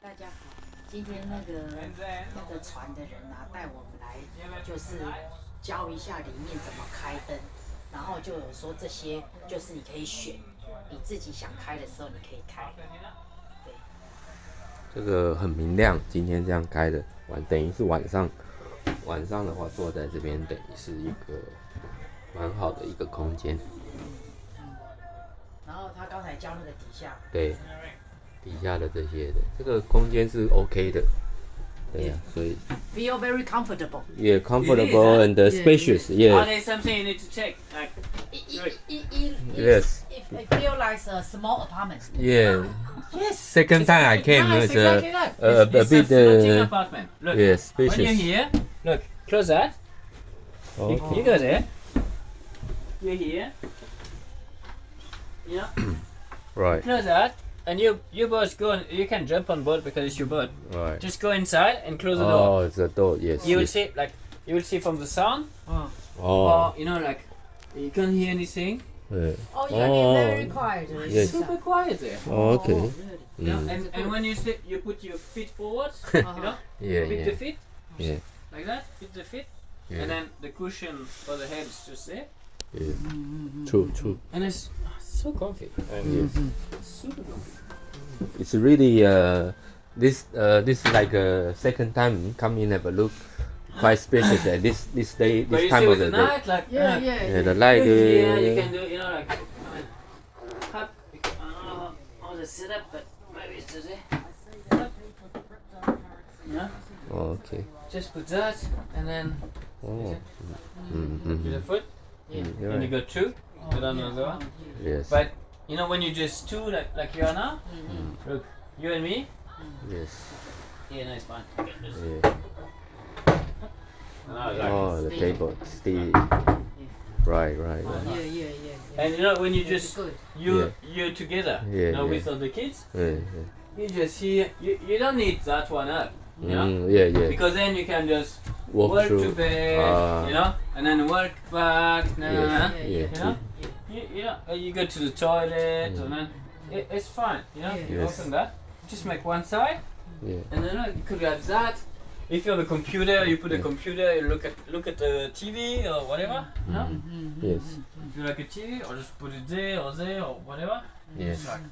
大家好，今天那个船的人啊，带我们来就是教一下里面怎么开灯，然后就有说这些就是你可以选，你自己想开的时候你可以开。对，这个很明亮，今天这样开的，等于是晚上的话坐在这边，等于是一个蛮好的一个空间。然后他刚才教那个底下，对，底下的这些的，这个空间是 OK 的，对呀、所以 feel very comfortable. yeah, comfortable and spacious. Yeah. Are there something you need to check? Like, Yes. It feel like a small apartment. Yeah. Yes. Second time I came, Nice, it's exactly right. a it's bit. a floating apartment. Look, Yeah, when spacious. you're here, look, close that. Okay. You go there. You're here. You know, Right. close that. And you both go and you can jump on board because it's your boat. Right. Just go inside and close the door. Oh, it's a door. Yes. You will yes. see, like, you will see from the sound, Oh. or you know, like, you can't hear anything. Yeah. Oh, yeah, very quiet. Yes. Super quiet there. Oh, okay. Really? You know, Mm. and when you sit, you put your feet forward. You know, Yeah. fit the Yeah. feet Yeah. like that. Fit the feet, Yeah. and then the cushion for the head is just there. Yeah. True. True. And it's so comfy. Yes. Super comfy. It's really this is like a second time come in have a look. Quite spacious at this day, But this you time see of with the the day. night, like, Yeah, Yeah, the yeah. light. yeah, you can do, you know, like, I mean, I don't know how to set up, but maybe it's just there. Yeah, Oh, okay. just put that, and then Oh. with the foot, Yeah. You're and you right. go two, put on another one. Yes. But you know when you just two like you are now, look, you and me. Yes. Yeah, no, it's fine. Yeah. No, it's like, Oh, the table. Stay. Right. Right. Yeah, yeah, yeah. and you know when you just Good. you together, Yeah, you know, yeah. with all the kids, Yeah. you just here. You don't need that one up, you know, Yeah. Yeah. because then you can just Walk work through. to bed, you know, and then work back. Yes. Yeah, You know, you go to the toilet, and then it's fine. You know, you Yes. open that, just make one side, Yeah. and then you could have that. If you have a computer, you put a computer, you look at the TV or whatever. You know, Yes. if you like a TV, or just put it there or whatever. Yes. Just like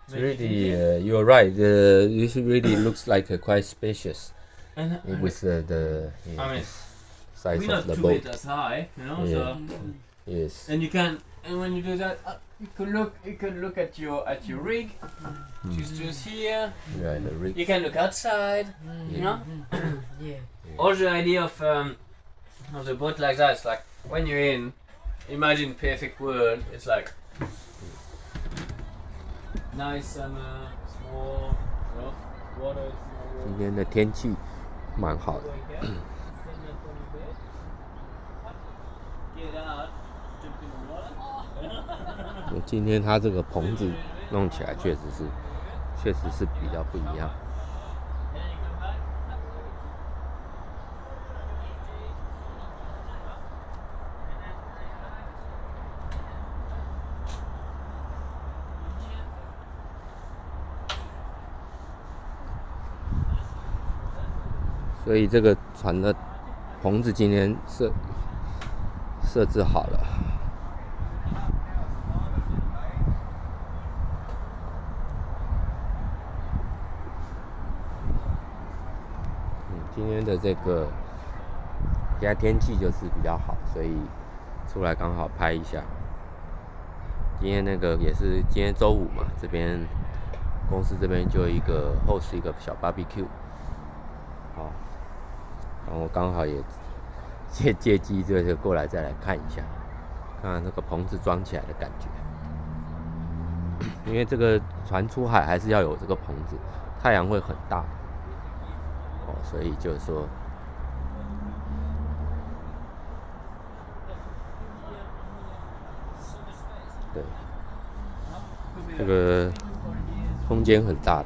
It's make it really, easier. you're right. This really looks like quite spacious And with the I mean, size we're of not the too boat. as high, you know. Yeah. So Yes. and you can, and when you do that, you can look at your rig. Just here. Yeah, the rig. You can look outside. You know. Yeah. All the idea of the boat like that, it's like when you're in, imagine perfect world. It's like nice summer, small, you know, water is 今天的天气蛮好的。 Get out, jump in the water. 今天它这个棚子弄起来确实是比较不一样。 And then you come back. 所以这个船的棚子今天设置好了。今天的这个现在天气就是比较好，所以出来刚好拍一下。今天那个也是今天周五嘛，这边公司这边就一个 host 一个小 barbecue， 好，然后刚好也借机就过来再来看一下，看看那个棚子装起来的感觉。因为这个船出海还是要有这个棚子，太阳会很大，所以就是说，对，这个空间很大的。